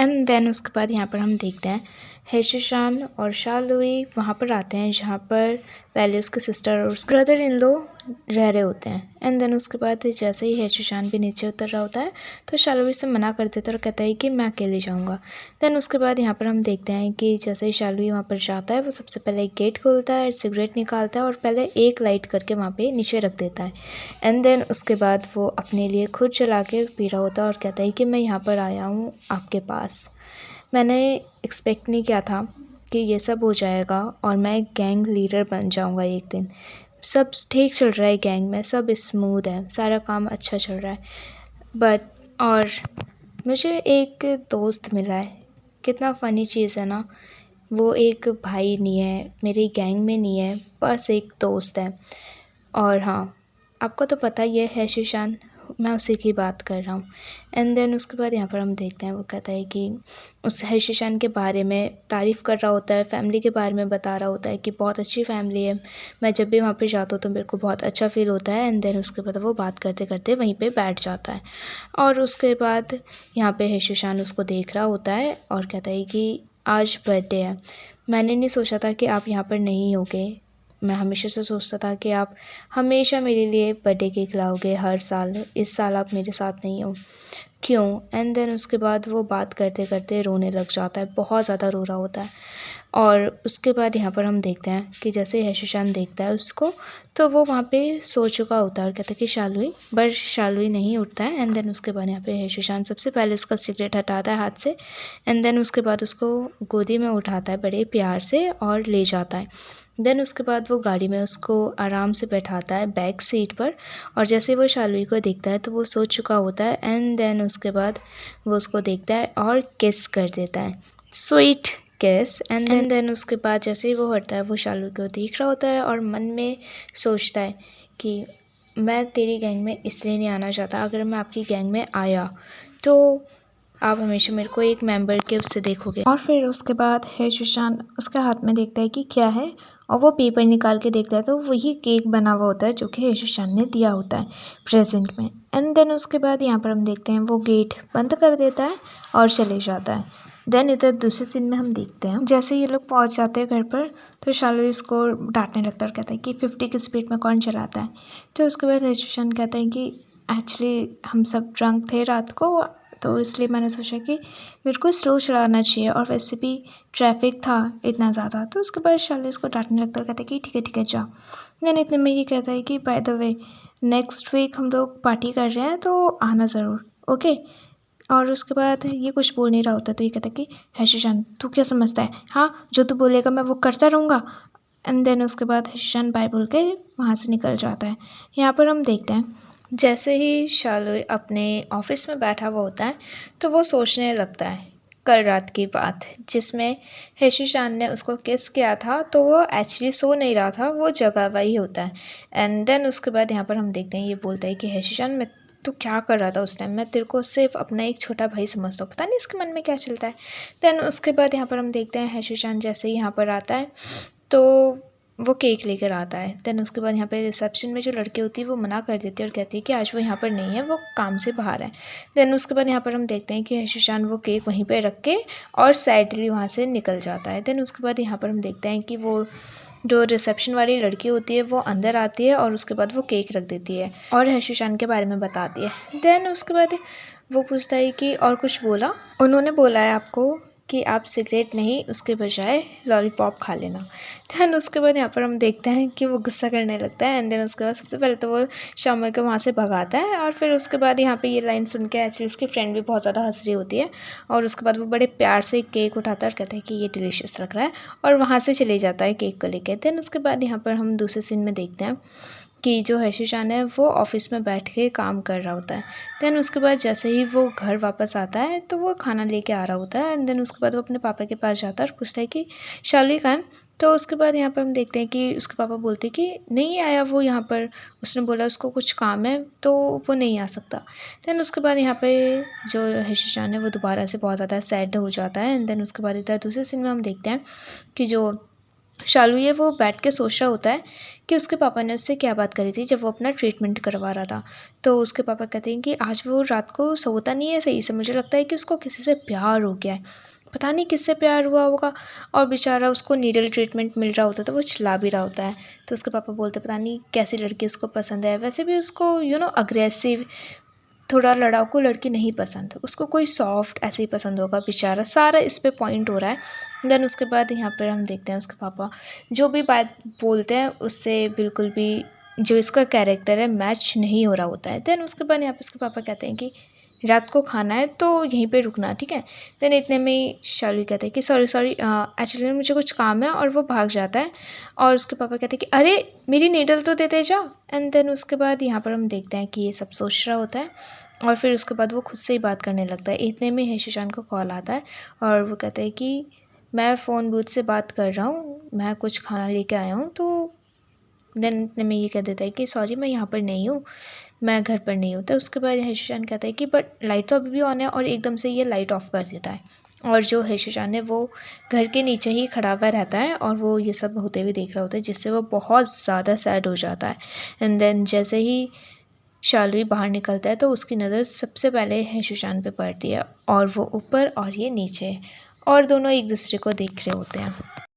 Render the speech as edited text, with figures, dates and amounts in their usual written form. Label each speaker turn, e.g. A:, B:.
A: And then उसके बाद यहाँ पर हम देखते हैं हेशिशान और शालुई वहाँ पर आते हैं जहाँ पर पहले उसके सिस्टर और उसके ब्रदर इन लो रह रहे होते हैं। एंड देन उसके बाद जैसे ही हेशिशान भी नीचे उतर रहा होता है तो शालुई से मना कर देता है और कहता है कि मैं अकेले जाऊँगा। देन उसके बाद यहाँ पर हम देखते हैं कि जैसे ही शालुई वहाँ पर जाता है वो सबसे पहले एक गेट खोलता है, सिगरेट निकालता है और पहले एक लाइट करके वहाँ पे नीचे रख देता है। एंड देन उसके बाद वो अपने लिए खुद चला के पी रहा होता है और कहता है कि मैं यहाँ पर आया हूँ आपके पास। मैंने एक्सपेक्ट नहीं किया था कि ये सब हो जाएगा और मैं एक गैंग लीडर बन जाऊँगा एक दिन। सब ठीक चल रहा है गैंग में, सब स्मूथ है, सारा काम अच्छा चल रहा है। और मुझे एक दोस्त मिला है। कितना फ़नी चीज़ है ना, वो एक भाई नहीं है, मेरी गैंग में नहीं है, बस एक दोस्त है। और हाँ, आपको तो पता ही है शीशान, मैं उसी की बात कर रहा हूँ। एंड देन उसके बाद यहाँ पर हम देखते हैं वो कहता है कि उस शीशान के बारे में तारीफ़ कर रहा होता है, फैमिली के बारे में बता रहा होता है कि बहुत अच्छी फैमिली है, मैं जब भी वहाँ पे जाता हूँ तो मेरे को बहुत अच्छा फील होता है। एंड देन उसके बाद वो बात करते करते वहीं पे बैठ जाता है। और उसके बाद यहाँ पे शीशान उसको देख रहा होता है और कहता है कि आज बर्थडे है, मैंने नहीं सोचा था कि आप यहाँ पर नहीं होगे। मैं हमेशा से सोचता था कि आप हमेशा मेरे लिए बर्थडे केक लाओगे हर साल, इस साल आप मेरे साथ नहीं हो, क्यों? एंड देन उसके बाद वो बात करते करते रोने लग जाता है, बहुत ज़्यादा रो रहा होता है। और उसके बाद यहाँ पर हम देखते हैं कि जैसे हेशिशान देखता है उसको तो वो वहाँ पे सो चुका होता है और कहता है कि शालुई, बट शालुई नहीं उठता है। एंड देन उसके बाद यहाँ पे हेशिशान सबसे पहले उसका सिगरेट हटाता है हाथ से। एंड देन उसके बाद उसको गोदी में उठाता है बड़े प्यार से और ले जाता है। देन उसके बाद वो गाड़ी में उसको आराम से बैठाता है बैक सीट पर। और जैसे वो शालुई को देखता है तो वो सो चुका होता है। एंड देन उसके बाद वो उसको देखता है और किस कर देता है, स्वीट किस। एंड देन उसके बाद जैसे ही वो हटता है वो शालुई को देख रहा होता है और मन में सोचता है कि मैं तेरी गैंग में इसलिए नहीं आना चाहता, अगर मैं आपकी गैंग में आया तो आप हमेशा मेरे को एक मेंबर के उससे देखोगे। और फिर उसके बाद हेशिशान उसके हाथ में देखता है कि क्या है और वो पेपर निकाल के देखता है तो वही केक बना हुआ होता है जो कि हेशिशान ने दिया होता है प्रेजेंट में। एंड देन उसके बाद यहाँ पर हम देखते हैं वो गेट बंद कर देता है और चले जाता है। देन इधर दूसरे सीन में हम देखते हैं जैसे ये लोग पहुंच जाते हैं घर पर तो शालुई इसको डांटने लगता है और कहता है कि 50 की स्पीड में कौन चलाता है। तो उसके बाद हेशिशान कहता है कि एक्चुअली हम सब ड्रंक थे रात को तो इसलिए मैंने सोचा कि मेरे को स्लो चलाना चाहिए और वैसे भी ट्रैफिक था इतना ज़्यादा। तो उसके बाद शालुई इसको डांटने लगता है, कहता है कि ठीक है जा। देन इतने में ये कहता है कि by the way next week हम लोग पार्टी कर रहे हैं तो आना ज़रूर, ओके। और उसके बाद ये कुछ बोल नहीं रहा होता तो ये कहता है कि हेशिशान तू क्या समझता है, हाँ जो तू बोलेगा मैं वो करता रहूँगा। एंड देन उसके बाद हेशिशान बाय बोल के वहाँ से निकल जाता है। यहाँ पर हम देखते हैं जैसे ही शालुई अपने ऑफिस में बैठा हुआ होता है तो वो सोचने लगता है कल रात की बात जिसमें हेशिशान ने उसको किस किया था। तो वो एक्चुअली सो नहीं रहा था, वो जगा हुआ ही होता है। एंड देन उसके बाद यहाँ पर हम देखते हैं ये बोलता है कि हेशिशान मैं तू क्या कर रहा था उस टाइम, मैं तेरे को सिर्फ अपना एक छोटा भाई समझता हूँ, पता नहीं इसके मन में क्या चलता है। देन उसके बाद यहाँ पर हम देखते हैं हेशिशान जैसे ही यहाँ पर आता है तो वो केक लेकर आता है। देन उसके बाद यहाँ पे रिसेप्शन में जो लड़की होती है वो मना कर देती है और कहती है कि आज वो यहाँ पर नहीं है, वो काम से बाहर है। देन उसके बाद यहाँ पर हम देखते हैं कि हेशिशान वो केक वहीं पे रख के और सैडली वहाँ से निकल जाता है। देन उसके बाद यहाँ पर हम देखते हैं कि वो जो रिसेप्शन वाली लड़की होती है वो अंदर आती है और उसके बाद वो केक रख देती है और हेशिशान के बारे में बताती है। देन उसके बाद वो पूछता है कि और कुछ बोला, उन्होंने बोला है आपको कि आप सिगरेट नहीं उसके बजाय लॉलीपॉप खा लेना। देन उसके बाद यहाँ पर हम देखते हैं कि वो गुस्सा करने लगता है। एंड देन उसके बाद सबसे पहले तो वो शामुई को वहाँ से भगाता है और फिर उसके बाद यहाँ पे ये लाइन सुन के एक्चुअली उसकी फ्रेंड भी बहुत ज़्यादा हंस रही होती है। और उसके बाद वो बड़े प्यार से केक उठाता है और कहता है कि ये डिलीशियस लग रहा है और वहाँ से चले जाता है केक को लेकर। देन उसके बाद यहाँ पर हम दूसरे सीन में देखते हैं कि जो हेशिशान है वो ऑफिस में बैठ के काम कर रहा होता है। देन उसके बाद जैसे ही वो घर वापस आता है तो वो खाना लेके आ रहा होता है। एंड देन उसके बाद वो अपने पापा के पास जाता है और पूछता है कि शालुई कहाँ है। तो उसके बाद यहाँ पर हम देखते हैं कि उसके पापा बोलते हैं कि नहीं आया वो यहाँ पर, उसने बोला उसको कुछ काम है तो वो नहीं आ सकता। देन उसके बाद यहाँ पे जो हेशिशान है वो दोबारा से बहुत ज़्यादा सैड हो जाता है। एंड देन उसके बाद इधर दूसरे सीन में हम देखते हैं कि जो शालू ये वो बैठ के सोच रहा होता है कि उसके पापा ने उससे क्या बात करी थी जब वो अपना ट्रीटमेंट करवा रहा था। तो उसके पापा कहते हैं कि आज वो रात को सोता नहीं है सही से, मुझे लगता है कि उसको किसी से प्यार हो गया है, पता नहीं किससे प्यार हुआ होगा। और बेचारा उसको नीडल ट्रीटमेंट मिल रहा होता है तो वो चिल्ला भी रहा होता है। तो उसके पापा बोलते पता नहीं कैसी लड़की उसको पसंद है, वैसे भी उसको अग्रेसिव थोड़ा लड़ाकू लड़की नहीं पसंद, उसको कोई सॉफ्ट ऐसे ही पसंद होगा। बेचारा सारा इस पे पॉइंट हो रहा है। देन उसके बाद यहाँ पर हम देखते हैं उसके पापा जो भी बात बोलते हैं उससे बिल्कुल भी जो इसका कैरेक्टर है मैच नहीं हो रहा होता है। देन उसके बाद यहाँ पे उसके पापा कहते हैं कि रात को खाना है तो यहीं पे रुकना, ठीक है। देन इतने में ही शालू कहते हैं कि सॉरी सॉरी एक्चुअली मुझे कुछ काम है, और वो भाग जाता है। और उसके पापा कहते हैं कि अरे मेरी नीडल तो देते जा। एंड देन उसके बाद यहाँ पर हम देखते हैं कि ये सब सोच रहा होता है, और फिर उसके बाद वो खुद से ही बात करने लगता है। इतने में हेशुशान को कॉल आता है और वो कहता है कि मैं फ़ोन बूथ से बात कर रहा हूँ, मैं कुछ खाना लेके आया हूँ। तो देन इतने में ये कह देता है कि सॉरी मैं यहाँ पर नहीं हूँ, मैं घर पर नहीं हूँ। तो उसके बाद हेशुशान कहता है कि बट लाइट तो अभी भी ऑन है, और एकदम से ये लाइट ऑफ कर देता है। और जो हेशुशान है वो घर के नीचे ही खड़ा हुआ रहता है और वो ये सब होते हुए देख रहा होता है, जिससे वो बहुत ज़्यादा सैड हो जाता है। एंड देन जैसे ही शालवी बाहर निकलता है तो उसकी नज़र सबसे पहले हेशुशान पे पड़ती है, और वो ऊपर और ये नीचे, और दोनों एक दूसरे को देख रहे होते हैं।